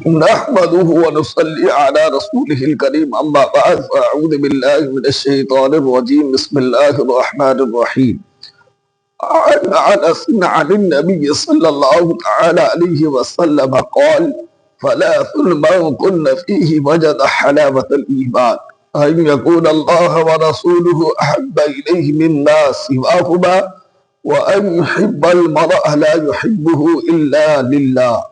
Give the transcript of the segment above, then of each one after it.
نحمده ونصلي على رسوله الكريم أما بعد فأعوذ بالله من الشيطان الرجيم بسم الله الرحمن الرحيم عن أنس عن النبي صلى الله تعالى عليه وسلم قال ثلاث من كن فيه وجد حلاوة الإيمان أن يكون الله ورسوله أحب إليه مما سواهما وأن يحب المرء لا يحبه إلا لله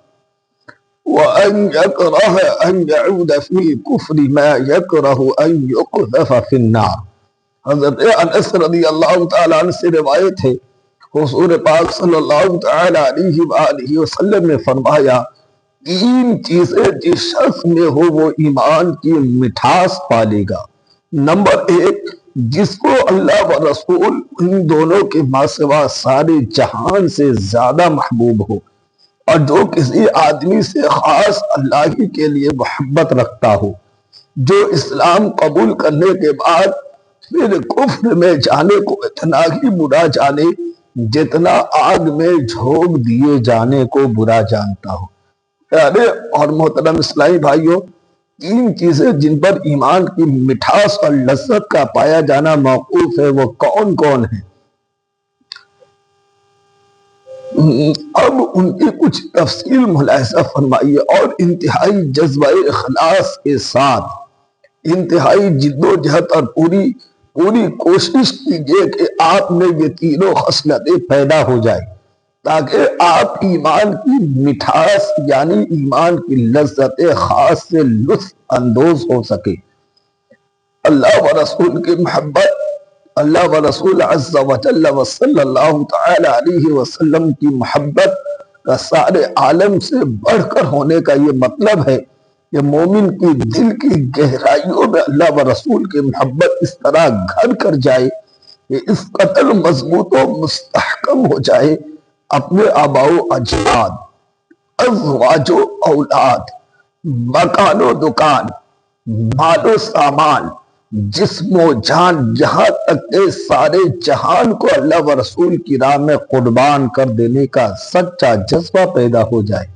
وأن يكره أن يعود في كفر ما يكره أن يقذف في النار۔ حضرت انس رضی اللہ تعالیٰ عنہ سے روایت ہے، حضور پاک صلی اللہ تعالیٰ علیہ وآلہ وسلم نے فرمایا، تین چیزیں جس شخص میں ہو وہ ایمان کی مٹھاس پالے گا۔ نمبر ایک، جس کو اللہ و رسول ان دونوں کے ماں سوا سارے جہان سے زیادہ محبوب ہو، اور جو کسی آدمی سے خاص اللہ ہی کے لیے محبت رکھتا ہو، جو اسلام قبول کرنے کے بعد پھر کفر میں جانے کو اتنا ہی برا جانے جتنا آگ میں جھونک دیے جانے کو برا جانتا ہو۔ پیارے اور محترم اسلامی بھائیوں، تین چیزیں جن پر ایمان کی مٹھاس اور لذت کا پایا جانا موقوف ہے وہ کون کون ہیں؟ اب ان کی کچھ تفصیل ملاحظہ فرمائیے اور انتہائی جذبہ اخلاص کے ساتھ انتہائی جد و جہد اور پوری کوشش کیجئے کہ آپ میں یہ تینوں خصلتیں پیدا ہو جائیں، تاکہ آپ ایمان کی مٹھاس یعنی ایمان کی لذت خاص سے لطف اندوز ہو سکے۔ اللہ و رسول کی محبت، اللہ و رسول عز و جل و صلی اللہ تعالی علیہ وسلم کی محبت کا سارے عالم سے بڑھ کر ہونے کا یہ مطلب ہے کہ مومن کی دل کی گہرائیوں میں اللہ و رسول کی محبت اس طرح گھر کر جائے کہ اس قدر مضبوط و مستحکم ہو جائے، اپنے آباء و اجداد، ازواج و اولاد، مکان و دکان، مال و سامان، جسم و جان، یہاں تک کہ سارے جہان کو اللہ و رسول کی راہ میں قربان کر دینے کا سچا جذبہ پیدا ہو جائے۔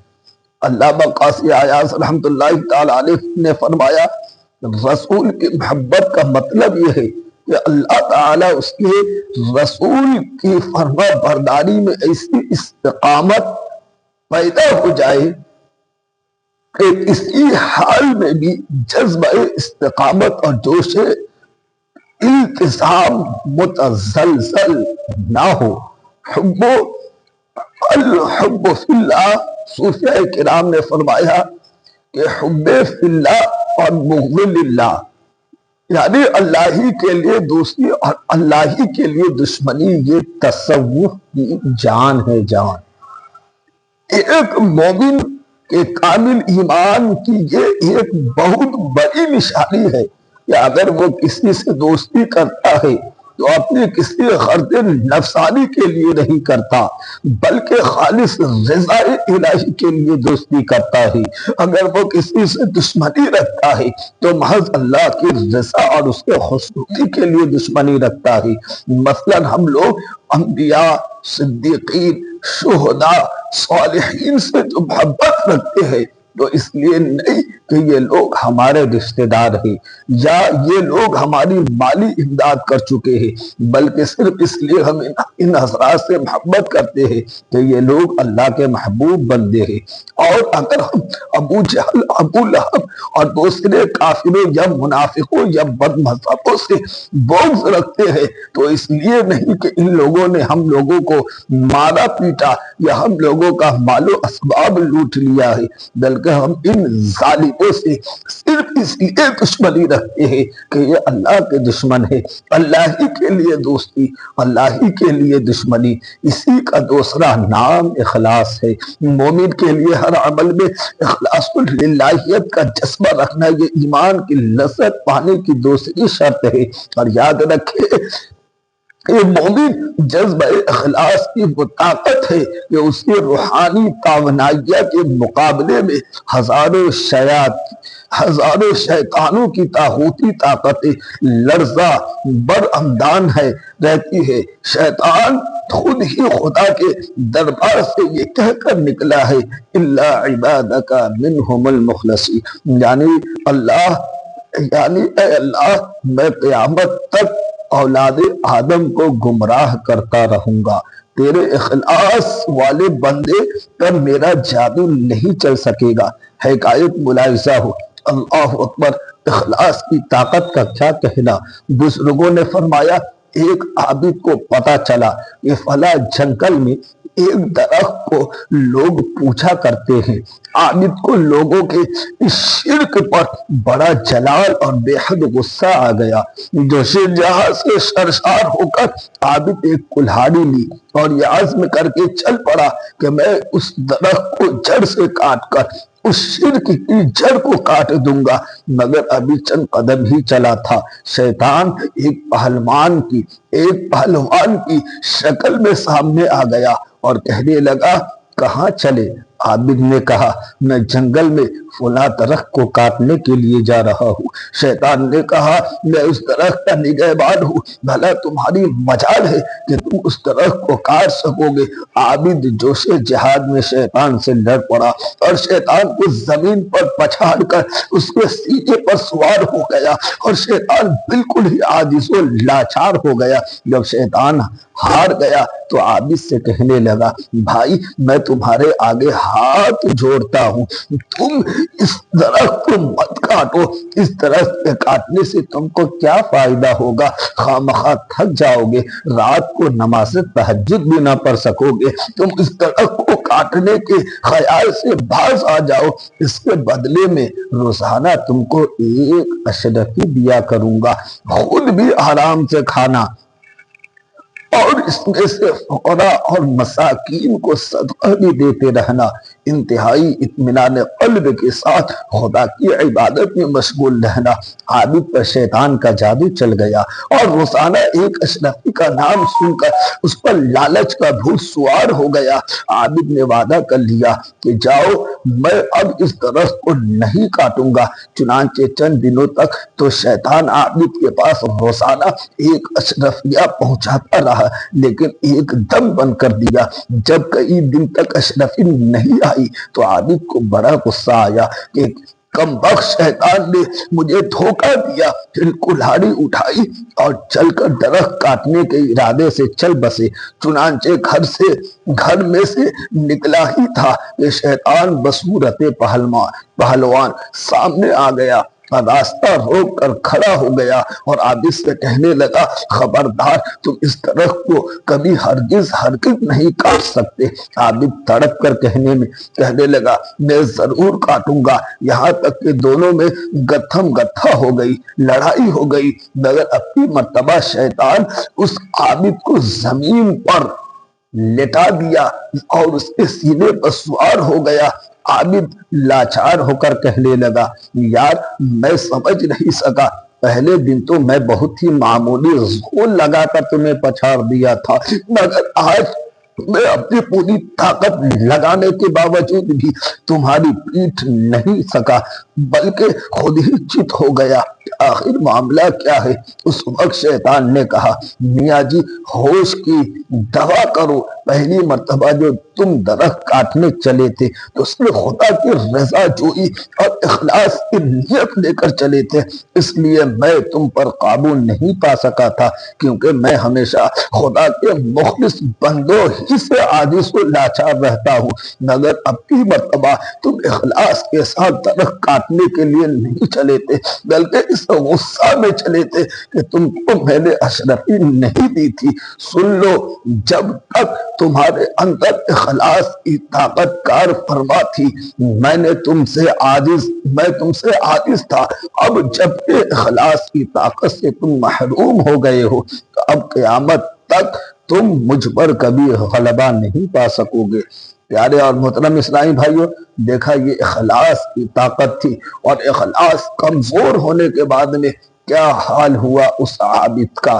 علامہ قاضی عیاض رحمۃ اللہ تعالی علیہ نے فرمایا، رسول کی محبت کا مطلب یہ ہے کہ اللہ تعالیٰ اس کے رسول کی فرما برداری میں ایسی استقامت پیدا ہو جائے کہ کسی حال میں بھی جذبہ استقامت اور جوش التزام متزلزل نہ ہو۔ الحب فی اللہ، صوفیاء کرام نے فرمایا کہ حب فی اللہ اور بغض للہ، یعنی اللہ ہی کے لیے دوستی اور اللہ ہی کے لیے دشمنی، یہ تصوف کی جان ہے۔ جان ایک مومن کہ کامل ایمان کی یہ ایک بہت بڑی نشانی ہے کہ اگر وہ کسی سے دوستی کرتا ہے تو اپنے کسی غرض نفسانی کے لیے نہیں کرتا بلکہ خالص رضا الہی کے لیے دوستی کرتا ہے۔ اگر وہ کسی سے دشمنی رکھتا ہے تو محض اللہ کی رضا اور اس کے خوشنودی کے لیے دشمنی رکھتا ہے۔ مثلا ہم لوگ انبیاء، صدیقین، شہداء، صالحین سے جو محبت رکھتے ہیں تو اس لیے نہیں کہ یہ لوگ ہمارے رشتہ دار ہیں یا یہ لوگ ہماری مالی امداد کر چکے ہیں، بلکہ صرف اس لیے ہم ان حضرات سے محبت کرتے ہیں کہ یہ لوگ اللہ کے محبوب بندے ہیں۔ اور اگر ہم ابو جہل، ابو لہب اور دوسرے کافروں یا منافقوں یا بد مذہبوں سے بغض رکھتے ہیں تو اس لیے نہیں کہ ان لوگوں نے ہم لوگوں کو مارا پیٹا یا ہم لوگوں کا مال و اسباب لوٹ لیا ہے، بلکہ ہم ان ظالموں سے صرف اس لیے دشمنی رکھتے ہیں کہ یہ اللہ کے دشمن ہے۔ اللہ ہی کے لیے دوستی، اللہ ہی کے لیے دشمنی، اسی کا دوسرا نام اخلاص ہے۔ مومن کے لیے ہر عمل میں اخلاص للہیت کا جذبہ رکھنا یہ ایمان کی لذت پانے کی دوسری شرط ہے۔ اور یاد رکھے یہ مومن جذبہ اخلاص کی وہ طاقت ہے کہ اس کی روحانی توانائیوں کے مقابلے میں ہزاروں شیطانوں کی طاغوتی طاقتیں لرزہ برآمدان ہے رہتی ہے۔ شیطان خود ہی خدا کے دربار سے یہ کہہ کر نکلا ہے الا عبادک منہم المخلصین، یعنی اے اللہ میں قیامت تک اولاد آدم کو گمراہ کرتا رہوں گا، تیرے اخلاص والے بندے پر میرا جادو نہیں چل سکے گا۔ حکایت ملاحظہ ہو، اللہ اکبر، اخلاص کی طاقت کا کیا کہنا۔ بزرگوں نے فرمایا ایک عابد کو پتا چلا کہ فلاں جنگل میں ایک درخت کو لوگ پوچھا کرتے ہیں۔ عابد کو لوگوں کے اس شرک پر بڑا جلال اور بے حد غصہ آ گیا۔ جوش جہاں سے سرشار ہو کر عابد ایک کلہاڑی لی اور یہ عزم کر کے چل پڑا کہ میں اس درخت کو جڑ سے کاٹ کر اس شرک کی جڑ کو کاٹ دوں گا۔ مگر ابھی چند قدم ہی چلا تھا، شیطان ایک پہلوان کی شکل میں سامنے آ گیا اور کہنے لگا کہاں چلے؟ عابد نے کہا میں جنگل میں فلاں درخت کو کاٹنے کے لیے جا رہا ہوں۔ شیطان نے کہا میں اس درخت کا نگہبان ہوں، بھلا تمہاری مجال ہے کہ تم اس درخت کو کاٹ سکو گے؟ عابد جوش جہاد میں شیطان سے لڑ پڑا اور شیطان کو زمین پر پچھاڑ کر اس کے سینے پر سوار ہو گیا اور شیطان بالکل ہی عاجز و لاچار ہو گیا۔ جب شیطان ہار گیا تو عابد سے کہنے لگا بھائی میں تمہارے آگے ہاتھ جوڑتا ہوں، تم اس درخت کو مت کاٹو، اس درخت کے کاٹنے سے تم کو کیا فائدہ ہوگا؟ خواہ تھک جاؤ گے، رات کو نماز تہجد بھی نہ پڑھ سکو گے۔ تم اس درخت کو کاٹنے کے خیال سے باز آ جاؤ، اس کے بدلے میں روزانہ تم کو ایک اشرفی دیا کروں گا، خود بھی آرام سے کھانا اور اس میں سے فقراء اور مساکین کو صدقہ بھی دیتے رہنا۔ انتہائی اطمینان قلب کے ساتھ خدا کی عبادت میں مشغول رہنا۔ عابد پر شیطان کا جادو چل گیا اور روزانہ ایک اشرفی کا نام سن کر اس پر لالچ کا بھوت سوار ہو گیا۔ عابد نے وعدہ کر لیا کہ جاؤ میں اب اس درخت کو نہیں کاٹوں گا۔ چنانچہ چند دنوں تک تو شیطان عابد کے پاس روزانہ ایک اشرفیہ پہنچاتا رہا، لیکن ایک دم بند کر دیا۔ جب کئی دن تک اشرفی نہیں آئی تو عابد کو بڑا غصہ آیا کہ کم بخت شیطان نے مجھے دھوکہ دیا۔ پھر کلہاڑی اٹھائی اور چل کر درخت کاٹنے کے ارادے سے چل بسے۔ چنانچہ گھر میں سے نکلا ہی تھا کہ شیطان بصورت پہلوان سامنے آ گیا، راستہ روک کر کھڑا ہو گیا اور عابد سے کہنے لگا خبردار تم اس درخت کو کبھی ہرگز نہیں کاٹ سکتے۔ عابد تڑپ کر کہنے لگا میں ضرور کاٹوں گا، یہاں تک کہ دونوں میں گتھم گتھا ہو گئی، لڑائی ہو گئی۔ مگر اپنی مرتبہ شیطان اس عابد کو زمین پر لٹا دیا اور اس کے سینے پر سوار ہو گیا۔ عابد لاچار ہو کر کہنے لگا یار میں سمجھ نہیں سکا، پہلے دن تو میں بہت ہی معمولی زور لگا کر تمہیں پچھاڑ دیا تھا، مگر آج میں اپنی پوری طاقت لگانے کے باوجود بھی تمہاری پیٹھ نہیں سکا، بلکہ خود ہی چت ہو گیا۔ آخر معاملہ کیا ہے؟ اس وقت شیطان نے کہا میاں جی ہوش کی دوا کرو، پہلی مرتبہ جو تم درخت کاٹنے چلے تھے تو اس میں خدا کی رضا جوئی اور اخلاص کی نیت لے کر چلے تھے، اس لیے میں تم پر قابو نہیں پا سکا تھا، کیونکہ میں ہمیشہ خدا کے مخلص بندوں ہی سے عاجز و لاچار رہتا ہوں۔ مگر اب کی مرتبہ تم اخلاص کے ساتھ درخت کاٹنے کے لیے نہیں چلے تھے، بلکہ اس غصہ میں چلے تھے کہ تم کو میں نے اشرفی نہیں دی تھی۔ سن لو، جب تک تمہارے اندر اخلاص کی طاقت کار فرما تھی میں تم سے عاجز تھا، اب جب کہ اخلاص کی طاقت سے تم محروم ہو گئے ہو تو اب قیامت تک تم مجھ پر کبھی غلبہ نہیں پا سکو گے۔ پیارے اور محترم اسلامی بھائیوں، دیکھا یہ اخلاص کی طاقت تھی، اور اخلاص کمزور ہونے کے بعد میں کیا حال ہوا اس عابد کا،